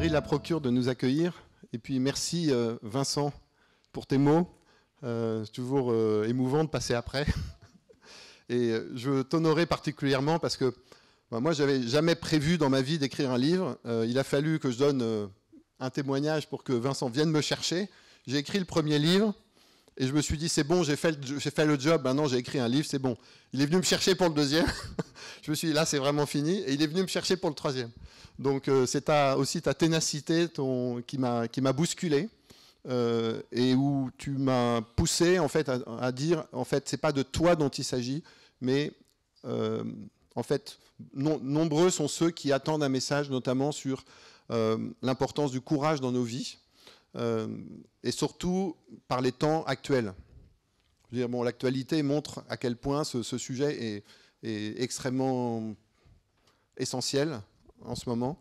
Mairie de la Procure de nous accueillir. Et puis merci Vincent pour tes mots. C'est toujours émouvant de passer après. Et je t'honorais particulièrement parce que moi, je n'avais jamais prévu dans ma vie d'écrire un livre. Il a fallu que je donne un témoignage pour que Vincent vienne me chercher. J'ai écrit le premier livre et je me suis dit, c'est bon, j'ai fait le job, maintenant j'ai écrit un livre, c'est bon. Il est venu me chercher pour le deuxième. Je me suis dit, là, c'est vraiment fini. Et il est venu me chercher pour le troisième. Donc, c'est aussi ta ténacité qui m'a bousculé et où tu m'as poussé en fait, à dire, en fait, c'est pas de toi dont il s'agit, mais en fait, nombreux sont ceux qui attendent un message, notamment sur l'importance du courage dans nos vies, et surtout par les temps actuels. Je veux dire, bon, l'actualité montre à quel point ce sujet est extrêmement essentiel en ce moment.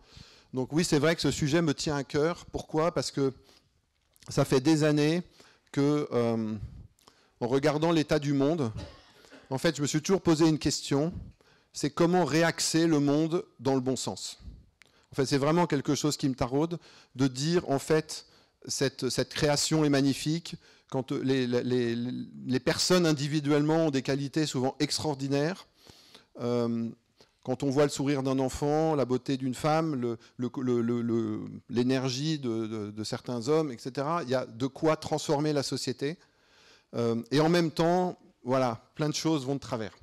Donc oui, c'est vrai que ce sujet me tient à cœur. Pourquoi? Parce que ça fait des années que, en regardant l'état du monde, en fait, je me suis toujours posé une question, c'est comment réaxer le monde dans le bon sens. En fait, c'est vraiment quelque chose qui me taraude, de dire, en fait, cette création est magnifique, quand les personnes individuellement ont des qualités souvent extraordinaires, quand on voit le sourire d'un enfant, la beauté d'une femme, l'énergie de certains hommes, etc., il y a de quoi transformer la société. Et en même temps, voilà, plein de choses vont de travers.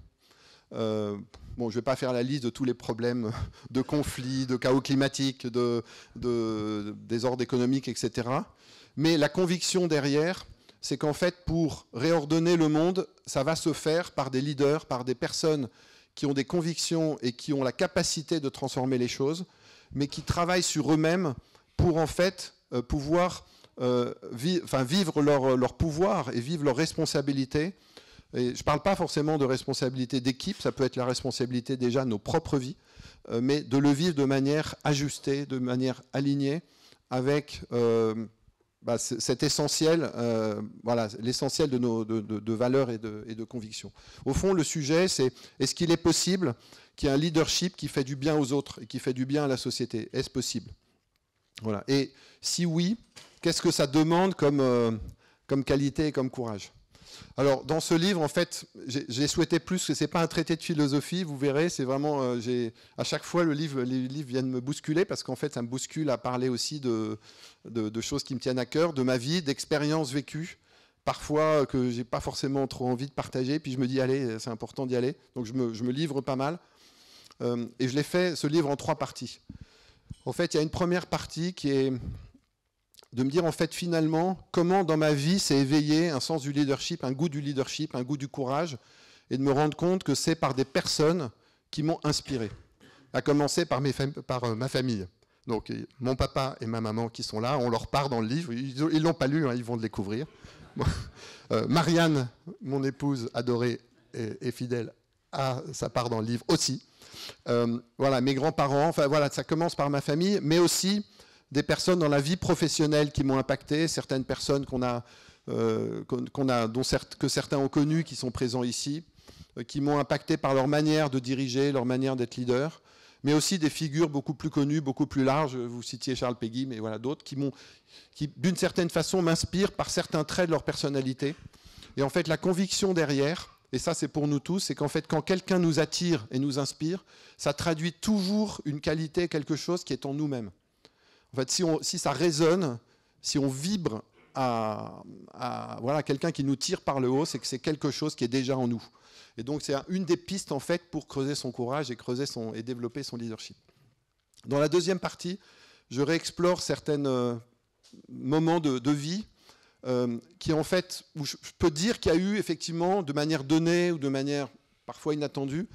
Bon, je ne vais pas faire la liste de tous les problèmes de conflits, de chaos climatique, de désordre économique, etc. Mais la conviction derrière, c'est qu'en fait, pour réordonner le monde, ça va se faire par des leaders, par des personnes qui ont des convictions et qui ont la capacité de transformer les choses, mais qui travaillent sur eux-mêmes pour en fait pouvoir vivre leur pouvoir et vivre leur responsabilité. Et je ne parle pas forcément de responsabilité d'équipe, ça peut être la responsabilité déjà de nos propres vies, mais de le vivre de manière ajustée, de manière alignée avec cet essentiel, voilà, l'essentiel de valeurs et de convictions. Au fond, le sujet, c'est est-ce qu'il est possible qu'il y ait un leadership qui fait du bien aux autres et qui fait du bien à la société? Est-ce possible? Voilà. Et si oui, qu'est-ce que ça demande comme qualité et comme courage? Alors, dans ce livre, en fait, j'ai souhaité plus que ce n'est pas un traité de philosophie, vous verrez, c'est vraiment, à chaque fois, les livres viennent me bousculer, parce qu'en fait, ça me bouscule à parler aussi de choses qui me tiennent à cœur, de ma vie, d'expériences vécues, parfois que je n'ai pas forcément trop envie de partager, puis je me dis, allez, c'est important d'y aller, donc je me livre pas mal, et je l'ai fait, ce livre, en 3 parties. En fait, il y a une première partie qui est de me dire, en fait, finalement, comment dans ma vie s'est éveillé un sens du leadership, un goût du courage, et de me rendre compte que c'est par des personnes qui m'ont inspiré, à commencer par ma famille. Donc, mon papa et ma maman qui sont là, on leur part dans le livre, ils ne l'ont pas lu, hein, ils vont le découvrir. Bon. Marianne, mon épouse adorée et fidèle, a sa part dans le livre aussi. Voilà, mes grands-parents, enfin voilà, ça commence par ma famille, mais aussi des personnes dans la vie professionnelle qui m'ont impacté, certaines personnes que certains ont connues, qui sont présents ici, qui m'ont impacté par leur manière de diriger, leur manière d'être leader, mais aussi des figures beaucoup plus connues, beaucoup plus larges, vous citiez Charles Péguy, mais voilà, d'autres, qui d'une certaine façon m'inspirent par certains traits de leur personnalité. Et en fait, la conviction derrière, et ça c'est pour nous tous, c'est qu'en fait, quand quelqu'un nous attire et nous inspire, ça traduit toujours une qualité, quelque chose qui est en nous-mêmes. En fait, si ça résonne, si on vibre à voilà, quelqu'un qui nous tire par le haut, c'est que c'est quelque chose qui est déjà en nous. Et donc, c'est une des pistes, en fait, pour creuser son courage et développer son leadership. Dans la deuxième partie, je réexplore certains moments de vie qui, en fait, où je peux dire qu'il y a eu, effectivement, de manière donnée ou de manière parfois inattendue,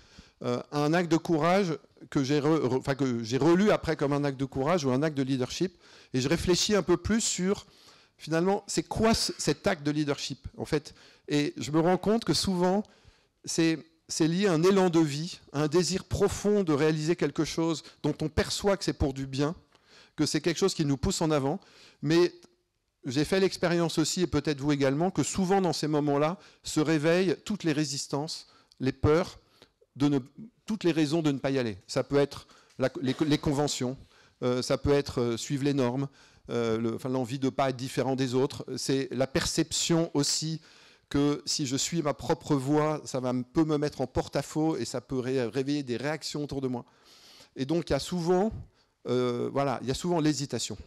un acte de courage que j'ai relu après comme un acte de courage ou un acte de leadership, et je réfléchis un peu plus sur, finalement, c'est quoi cet acte de leadership, en fait. Et je me rends compte que souvent, c'est lié à un élan de vie, à un désir profond de réaliser quelque chose dont on perçoit que c'est pour du bien, que c'est quelque chose qui nous pousse en avant, mais j'ai fait l'expérience aussi, et peut-être vous également, que souvent dans ces moments-là se réveillent toutes les résistances, les peurs, toutes les raisons de ne pas y aller. Ça peut être les conventions, ça peut être suivre les normes, l'envie de ne pas être différent des autres. C'est la perception aussi que si je suis ma propre voix, ça peut me mettre en porte-à-faux et ça peut réveiller des réactions autour de moi. Et donc il y a souvent, l'hésitation.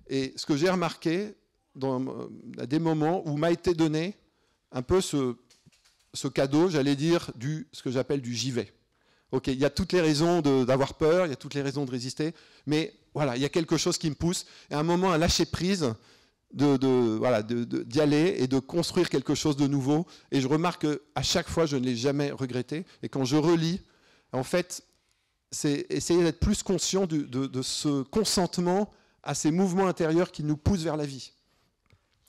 Et ce que j'ai remarqué, à des moments où m'a été donné un peu ce cadeau, j'allais dire, ce que j'appelle du j'y vais. Ok, il y a toutes les raisons d'avoir peur, il y a toutes les raisons de résister, mais voilà, il y a quelque chose qui me pousse, et à un moment, à lâcher prise, d'y aller et de construire quelque chose de nouveau. Et je remarque qu'à chaque fois, je ne l'ai jamais regretté. Et quand je relis, en fait, c'est essayer d'être plus conscient de ce consentement à ces mouvements intérieurs qui nous poussent vers la vie.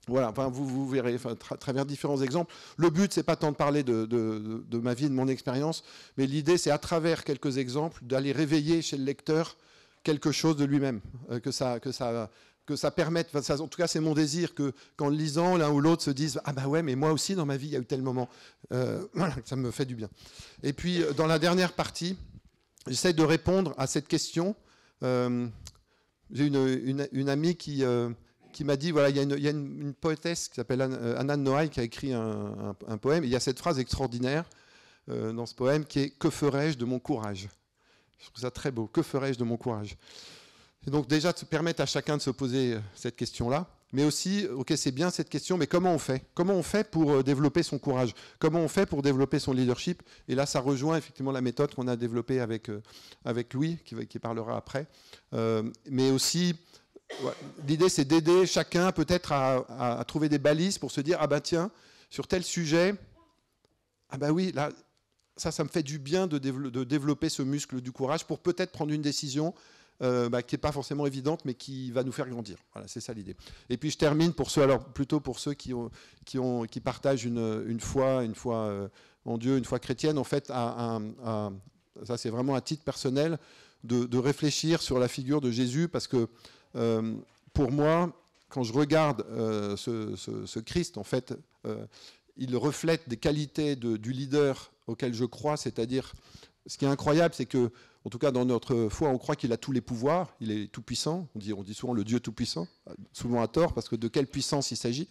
Voilà, enfin, vous verrez à travers différents exemples. Le but, c'est pas tant de parler de ma vie, de mon expérience, mais l'idée, c'est à travers quelques exemples d'aller réveiller chez le lecteur quelque chose de lui-même, que ça permette, en tout cas c'est mon désir, qu'en le lisant, l'un ou l'autre se dise « Ah bah ouais, mais moi aussi dans ma vie, il y a eu tel moment. » Voilà, ça me fait du bien. Et puis, dans la dernière partie, j'essaie de répondre à cette question. J'ai une amie qui m'a dit, voilà, il y a une poétesse qui s'appelle Anna Noailles qui a écrit un poème. Et il y a cette phrase extraordinaire dans ce poème qui est « Que ferais-je de mon courage ?» Je trouve ça très beau. « Que ferais-je de mon courage ?» Et donc déjà, de permettre à chacun de se poser cette question-là. Mais aussi, ok, c'est bien cette question, mais comment on fait? Comment on fait pour développer son courage? Comment on fait pour développer son leadership? Et là, ça rejoint effectivement la méthode qu'on a développée avec Louis, qui parlera après. Mais aussi... L'idée, c'est d'aider chacun peut-être à trouver des balises pour se dire « Ah ben tiens, sur tel sujet, ah ben oui, là, ça me fait du bien de développer ce muscle du courage pour peut-être prendre une décision qui n'est pas forcément évidente, mais qui va nous faire grandir. » Voilà, c'est ça l'idée. Et puis je termine pour ceux qui partagent une foi en Dieu, une foi chrétienne, en fait, ça c'est vraiment à titre personnel, de réfléchir sur la figure de Jésus, parce que pour moi, quand je regarde ce Christ, en fait, il reflète des qualités du leader auquel je crois, c'est-à-dire, ce qui est incroyable, c'est que, en tout cas dans notre foi, on croit qu'il a tous les pouvoirs, il est tout-puissant, on dit souvent le Dieu tout-puissant, souvent à tort, parce que de quelle puissance il s'agit,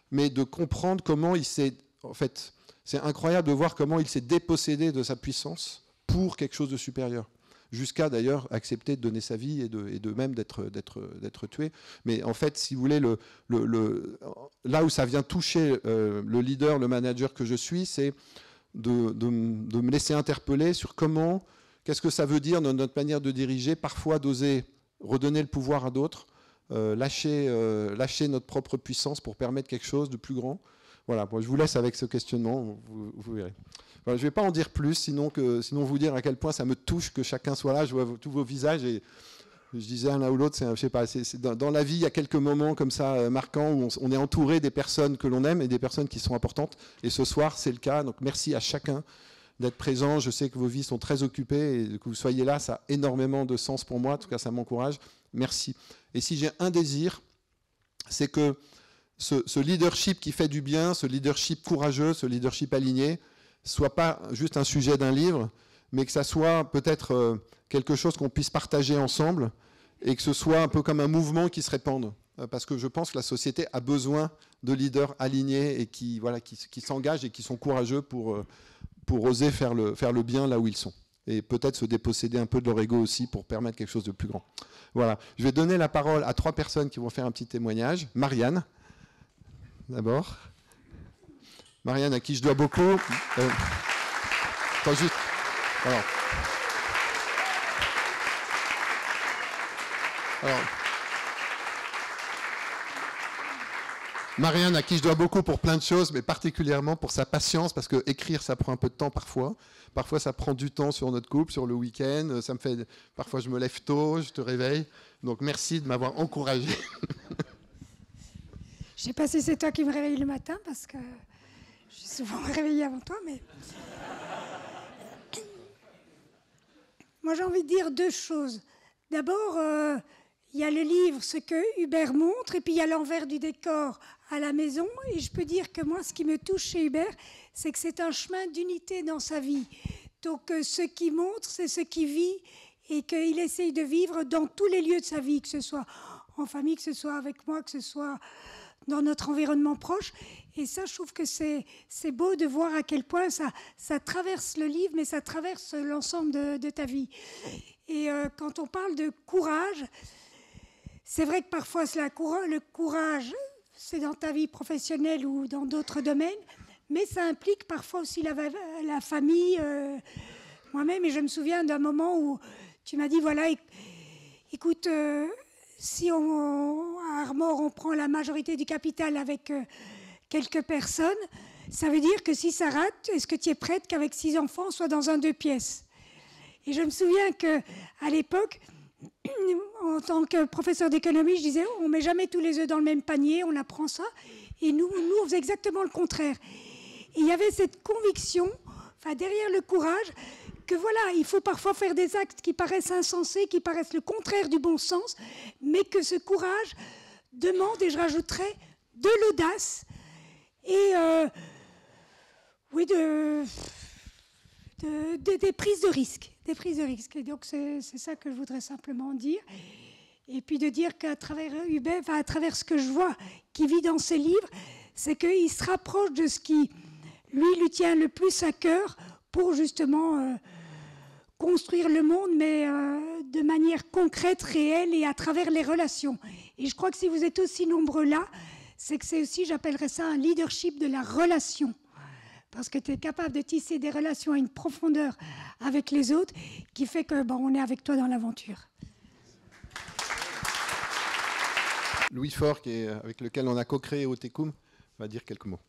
mais de comprendre comment il s'est, en fait, c'est incroyable de voir comment il s'est dépossédé de sa puissance pour quelque chose de supérieur. Jusqu'à d'ailleurs accepter de donner sa vie et de même d'être tué. Mais en fait, si vous voulez, là où ça vient toucher le leader, le manager que je suis, c'est de me laisser interpeller sur qu'est-ce que ça veut dire dans notre manière de diriger, parfois d'oser redonner le pouvoir à d'autres, lâcher notre propre puissance pour permettre quelque chose de plus grand. Voilà, bon, je vous laisse avec ce questionnement, vous verrez. Voilà, je ne vais pas en dire plus, sinon vous dire à quel point ça me touche que chacun soit là. Je vois tous vos visages et je disais l'un ou l'autre, je sais pas, dans la vie, il y a quelques moments comme ça marquants où on est entouré des personnes que l'on aime et des personnes qui sont importantes. Et ce soir, c'est le cas. Donc merci à chacun d'être présent. Je sais que vos vies sont très occupées et que vous soyez là, ça a énormément de sens pour moi. En tout cas, ça m'encourage. Merci. Et si j'ai un désir, c'est que ce leadership qui fait du bien, ce leadership courageux, ce leadership aligné, soit pas juste un sujet d'un livre, mais que ça soit peut-être quelque chose qu'on puisse partager ensemble et que ce soit un peu comme un mouvement qui se répande. Parce que je pense que la société a besoin de leaders alignés et qui s'engagent et qui sont courageux pour oser faire le bien là où ils sont. Et peut-être se déposséder un peu de leur ego aussi pour permettre quelque chose de plus grand. Voilà. Je vais donner la parole à 3 personnes qui vont faire un petit témoignage. Marianne, d'abord. Marianne, à qui je dois beaucoup. Attends, juste. Alors, Marianne, à qui je dois beaucoup pour plein de choses, mais particulièrement pour sa patience, parce que écrire, ça prend un peu de temps parfois. Parfois, ça prend du temps sur notre couple, sur le week-end. Parfois, je me lève tôt, je te réveille. Donc, merci de m'avoir encouragé. Je ne sais pas si c'est toi qui me réveille le matin, parce que je suis souvent réveillée avant toi, mais... Moi, j'ai envie de dire 2 choses. D'abord, il y a le livre, ce que Hubert montre, et puis il y a l'envers du décor à la maison. Et je peux dire que moi, ce qui me touche chez Hubert, c'est que c'est un chemin d'unité dans sa vie. Donc, ce qu'il montre, c'est ce qu'il vit. et qu'il essaye de vivre dans tous les lieux de sa vie, que ce soit en famille, que ce soit avec moi, que ce soit dans notre environnement proche. Et ça, je trouve que c'est beau de voir à quel point ça traverse le livre, mais ça traverse l'ensemble de ta vie. Et quand on parle de courage, c'est vrai que parfois le courage, c'est dans ta vie professionnelle ou dans d'autres domaines, mais ça implique parfois aussi la famille, moi-même. Et je me souviens d'un moment où tu m'as dit, voilà, écoute, si à Armor, on prend la majorité du capital avec quelques personnes, ça veut dire que si ça rate, est-ce que tu es prête qu'avec 6 enfants, on soit dans un 2 pièces? Et je me souviens qu'à l'époque, en tant que professeur d'économie, je disais, on ne met jamais tous les œufs dans le même panier, on apprend ça. Et nous, on faisait exactement le contraire. Et il y avait cette conviction, derrière le courage, que voilà, il faut parfois faire des actes qui paraissent insensés, qui paraissent le contraire du bon sens, mais que ce courage demande, et je rajouterais, de l'audace et oui, des prises de risques. Des prises de risques. Et donc, c'est ça que je voudrais simplement dire. Et puis de dire qu'à travers Hubert, à travers ce que je vois qui vit dans ses livres, c'est qu'il se rapproche de ce qui, lui tient le plus à cœur pour justement construire le monde, mais de manière concrète, réelle et à travers les relations. Et je crois que si vous êtes aussi nombreux là, c'est que c'est aussi, j'appellerais ça, un leadership de la relation. Parce que tu es capable de tisser des relations à une profondeur avec les autres qui fait que on est avec toi dans l'aventure. Louis Faure, avec lequel on a co-créé Otekum, va dire quelques mots.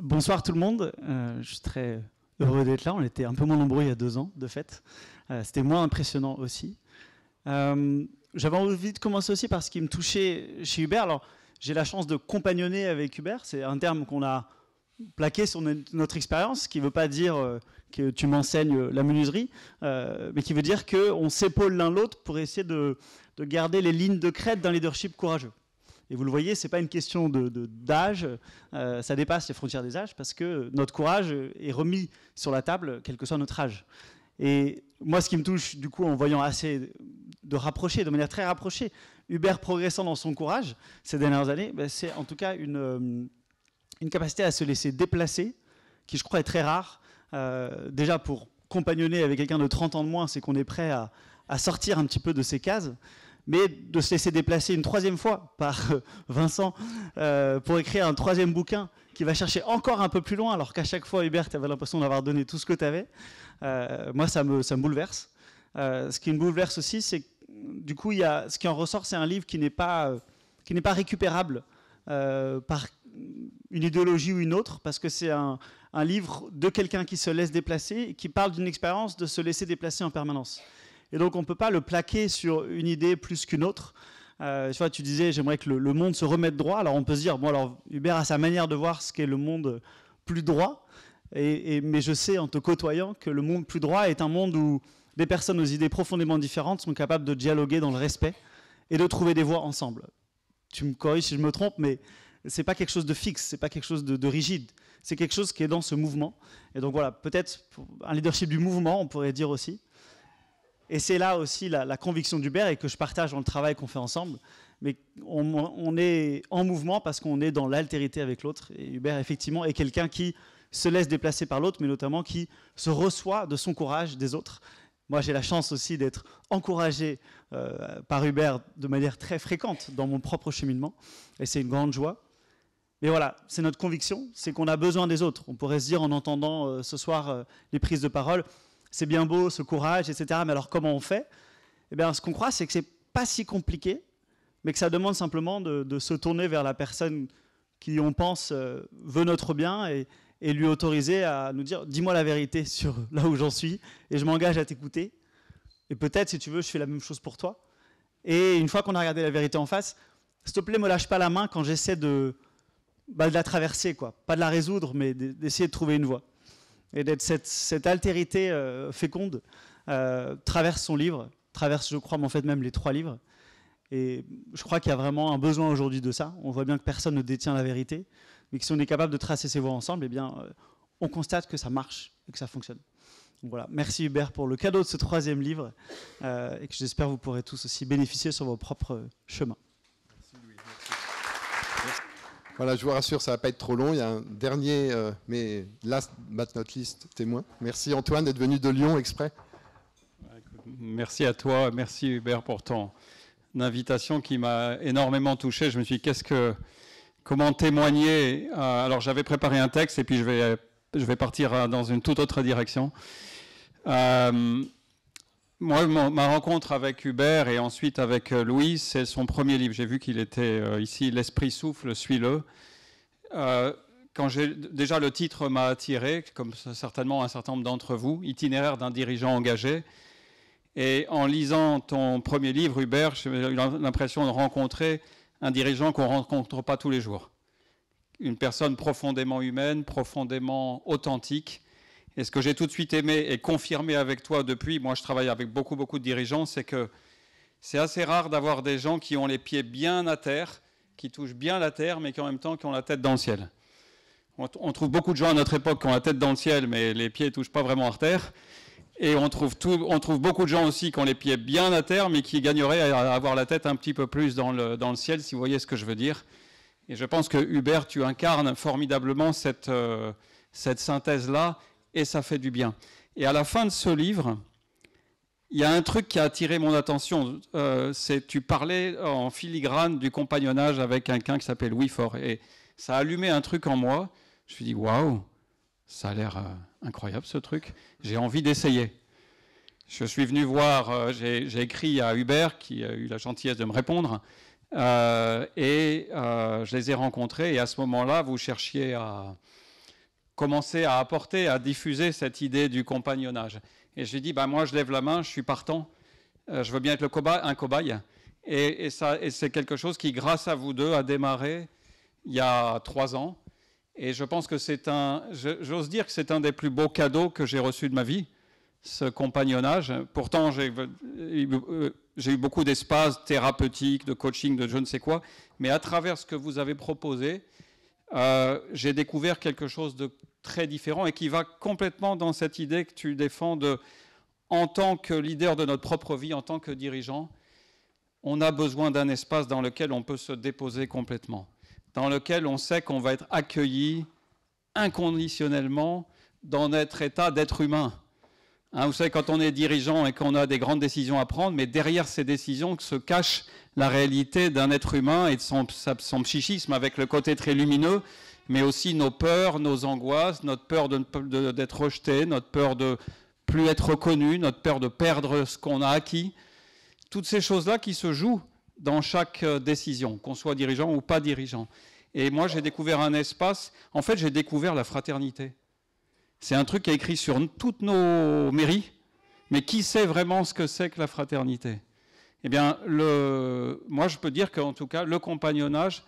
Bonsoir tout le monde, je suis très heureux d'être là. On était un peu moins nombreux il y a 2 ans, de fait. C'était moins impressionnant aussi. J'avais envie de commencer aussi par ce qui me touchait chez Hubert. Alors, j'ai la chance de compagnonner avec Hubert. C'est un terme qu'on a plaqué sur notre expérience, qui ne veut pas dire que tu m'enseignes la menuiserie, mais qui veut dire qu'on s'épaule l'un l'autre pour essayer de garder les lignes de crête d'un leadership courageux. Et vous le voyez, ce n'est pas une question d'âge, ça dépasse les frontières des âges, parce que notre courage est remis sur la table, quel que soit notre âge. Et moi, ce qui me touche, du coup, en voyant assez de manière très rapprochée, Hubert progressant dans son courage ces dernières années, c'est en tout cas une capacité à se laisser déplacer, qui je crois est très rare. Déjà, pour compagnonner avec quelqu'un de 30 ans de moins, c'est qu'on est prêt à sortir un petit peu de ces cases, mais de se laisser déplacer une 3e fois par Vincent pour écrire un 3e bouquin qui va chercher encore un peu plus loin, alors qu'à chaque fois, Hubert, tu avais l'impression d'avoir donné tout ce que tu avais. Moi, ça me bouleverse. Ce qui me bouleverse aussi, c'est que du coup, ce qui en ressort, c'est un livre qui n'est pas récupérable par une idéologie ou une autre, parce que c'est un livre de quelqu'un qui se laisse déplacer et qui parle d'une expérience de se laisser déplacer en permanence. Et donc, on ne peut pas le plaquer sur une idée plus qu'une autre. Tu disais, j'aimerais que le monde se remette droit. Alors, on peut se dire, bon, alors, Hubert a sa manière de voir ce qu'est le monde plus droit. Mais je sais, en te côtoyant, que le monde plus droit est un monde où des personnes aux idées profondément différentes sont capables de dialoguer dans le respect et de trouver des voies ensemble. Tu me corriges si je me trompe, mais ce n'est pas quelque chose de fixe, ce n'est pas quelque chose de rigide. C'est quelque chose qui est dans ce mouvement. Et donc voilà, peut-être un leadership du mouvement, on pourrait dire aussi. Et c'est là aussi la conviction d'Hubert et que je partage dans le travail qu'on fait ensemble. Mais on est en mouvement parce qu'on est dans l'altérité avec l'autre. Et Hubert, effectivement, est quelqu'un qui se laisse déplacer par l'autre, mais notamment qui se reçoit de son courage des autres. Moi, j'ai la chance aussi d'être encouragé par Hubert de manière très fréquente dans mon propre cheminement. Et c'est une grande joie. Mais voilà, c'est notre conviction, c'est qu'on a besoin des autres. On pourrait se dire en entendant ce soir les prises de parole, c'est bien beau, ce courage, etc. Mais alors, comment on fait? Eh bien, ce qu'on croit, c'est que c'est pas si compliqué, mais que ça demande simplement de se tourner vers la personne qui, on pense, veut notre bien et lui autoriser à nous dire « dis-moi la vérité sur là où j'en suis et je m'engage à t'écouter. Et peut-être, si tu veux, je fais la même chose pour toi. » Et une fois qu'on a regardé la vérité en face, s'il te plaît, me lâche pas la main quand j'essaie de la traverser, quoi. Pas de la résoudre, mais d'essayer de trouver une voie. Et d'être cette altérité féconde traverse son livre, traverse, je crois, en fait même les 3 livres. Et je crois qu'il y a vraiment un besoin aujourd'hui de ça. On voit bien que personne ne détient la vérité, mais que si on est capable de tracer ces voies ensemble, eh bien, on constate que ça marche et que ça fonctionne. Donc voilà, merci Hubert pour le cadeau de ce 3e livre et que j'espère vous pourrez tous aussi bénéficier sur vos propres chemins. Merci Louis. Merci. Voilà, je vous rassure, ça ne va pas être trop long. Il y a un dernier, mais last but not least, témoin. Merci Antoine d'être venu de Lyon exprès. Merci à toi, merci Hubert pour ton invitation qui m'a énormément touché. Je me suis dit, comment témoigner. Alors j'avais préparé un texte et puis je vais partir dans une toute autre direction. Moi, ma rencontre avec Hubert et ensuite avec Louis, c'est son premier livre. J'ai vu qu'il était ici, L'Esprit souffle, suis-le. Déjà le titre m'a attiré, comme certainement un certain nombre d'entre vous, Itinéraire d'un dirigeant engagé. Et en lisant ton premier livre, Hubert, j'ai eu l'impression de rencontrer un dirigeant qu'on ne rencontre pas tous les jours. Une personne profondément humaine, profondément authentique. Et ce que j'ai tout de suite aimé et confirmé avec toi depuis, moi je travaille avec beaucoup de dirigeants, c'est que c'est assez rare d'avoir des gens qui ont les pieds bien à terre, qui touchent bien la terre, mais qui en même temps qui ont la tête dans le ciel. On trouve beaucoup de gens à notre époque qui ont la tête dans le ciel, mais les pieds ne touchent pas vraiment à terre. Et on trouve beaucoup de gens aussi qui ont les pieds bien à terre, mais qui gagneraient à avoir la tête un petit peu plus dans le ciel, si vous voyez ce que je veux dire. Et je pense que Hubert, tu incarnes formidablement cette synthèse-là, et ça fait du bien. Et à la fin de ce livre, il y a un truc qui a attiré mon attention. Tu parlais en filigrane du compagnonnage avec quelqu'un qui s'appelle Louis Faure. Et ça a allumé un truc en moi. Je me suis dit, waouh, ça a l'air incroyable ce truc. J'ai envie d'essayer. Je suis venu voir, j'ai écrit à Hubert, qui a eu la gentillesse de me répondre, et je les ai rencontrés. Et à ce moment-là, vous cherchiez à commencer à apporter, à diffuser cette idée du compagnonnage. Et j'ai dit, moi je lève la main, je suis partant, je veux bien être un cobaye. Et c'est quelque chose qui, grâce à vous deux, a démarré il y a 3 ans. Et je pense que j'ose dire que c'est un des plus beaux cadeaux que j'ai reçus de ma vie, ce compagnonnage. Pourtant, j'ai eu beaucoup d'espace thérapeutique, de coaching, de je ne sais quoi. Mais à travers ce que vous avez proposé, j'ai découvert quelque chose de très différent et qui va complètement dans cette idée que tu défends en tant que leader de notre propre vie, en tant que dirigeant, on a besoin d'un espace dans lequel on peut se déposer complètement, dans lequel on sait qu'on va être accueilli inconditionnellement dans notre état d'être humain. Vous savez, quand on est dirigeant et qu'on a des grandes décisions à prendre, mais derrière ces décisions se cache la réalité d'un être humain et de son psychisme avec le côté très lumineux, mais aussi nos peurs, nos angoisses, notre peur d'être rejeté, notre peur de plus être reconnu, notre peur de perdre ce qu'on a acquis. Toutes ces choses-là qui se jouent dans chaque décision, qu'on soit dirigeant ou pas dirigeant. Et moi, j'ai découvert un espace, en fait, j'ai découvert la fraternité. C'est un truc qui est écrit sur toutes nos mairies, mais qui sait vraiment ce que c'est que la fraternité? Eh bien, moi, je peux dire qu'en tout cas, le compagnonnage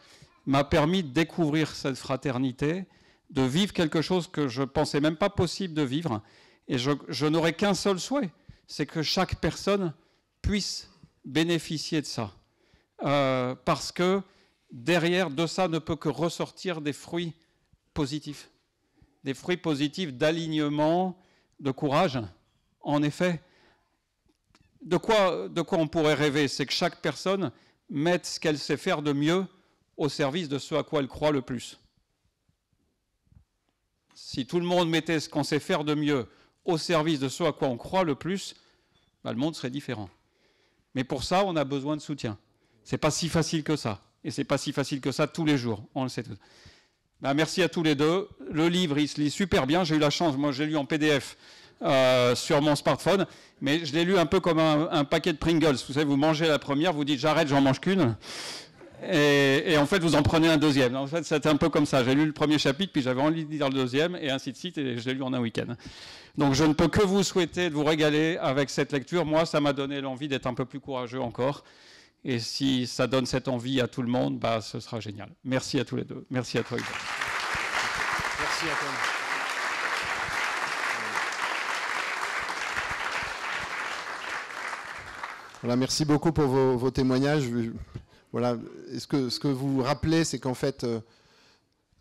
m'a permis de découvrir cette fraternité, de vivre quelque chose que je ne pensais même pas possible de vivre. Et je n'aurais qu'un seul souhait, c'est que chaque personne puisse bénéficier de ça. Parce que derrière de ça ne peut que ressortir des fruits positifs. Des fruits positifs d'alignement, de courage. En effet, de quoi on pourrait rêver? C'est que chaque personne mette ce qu'elle sait faire de mieux au service de ce à quoi elle croit le plus. Si tout le monde mettait ce qu'on sait faire de mieux au service de ce à quoi on croit le plus, le monde serait différent. Mais pour ça, on a besoin de soutien. C'est pas si facile que ça. Et c'est pas si facile que ça tous les jours. On le sait tous. Merci à tous les deux. Le livre, il se lit super bien. J'ai eu la chance, moi, je l'ai lu en PDF sur mon smartphone, mais je l'ai lu un peu comme un paquet de Pringles. Vous savez, vous mangez la première, vous dites j'arrête, j'en mange qu'une. Et en fait, vous en prenez un deuxième. En fait, c'était un peu comme ça. J'ai lu le premier chapitre, puis j'avais envie de lire le deuxième, et ainsi de suite, et je l'ai lu en un week-end. Donc, je ne peux que vous souhaiter de vous régaler avec cette lecture. Moi, ça m'a donné l'envie d'être un peu plus courageux encore. Et si ça donne cette envie à tout le monde, ce sera génial. Merci à tous les deux. Merci à toi, Hubert. Merci à toi. Voilà, merci beaucoup pour vos témoignages. Voilà, ce que vous rappelez, c'est qu'en fait,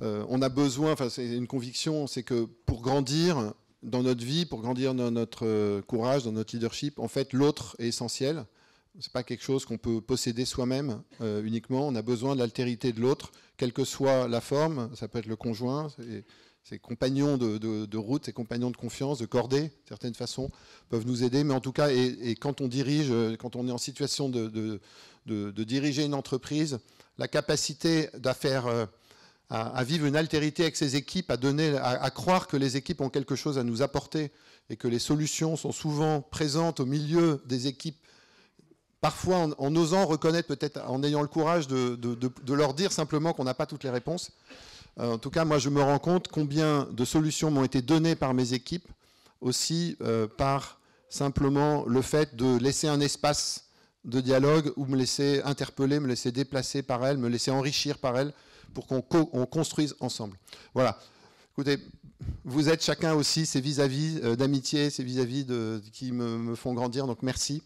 on a besoin, c'est une conviction, c'est que pour grandir, dans notre vie, pour grandir dans notre courage, dans notre leadership, en fait, l'autre est essentiel. Ce n'est pas quelque chose qu'on peut posséder soi-même uniquement. On a besoin de l'altérité de l'autre, quelle que soit la forme. Ça peut être le conjoint, ses compagnons de route, ses compagnons de confiance, de cordée, de certaines façons, peuvent nous aider. Mais en tout cas, et quand on dirige, quand on est en situation de diriger une entreprise, la capacité à vivre une altérité avec ses équipes, à croire que les équipes ont quelque chose à nous apporter et que les solutions sont souvent présentes au milieu des équipes, parfois en osant reconnaître, peut-être en ayant le courage de leur dire simplement qu'on n'a pas toutes les réponses. En tout cas, moi, je me rends compte combien de solutions m'ont été données par mes équipes, aussi par simplement le fait de laisser un espace de dialogue ou me laisser interpeller, me laisser déplacer par elles, me laisser enrichir par elles, pour qu'on construise ensemble. Voilà. Écoutez, vous êtes chacun aussi ces vis-à-vis d'amitié, ces vis-à-vis qui me font grandir, donc merci.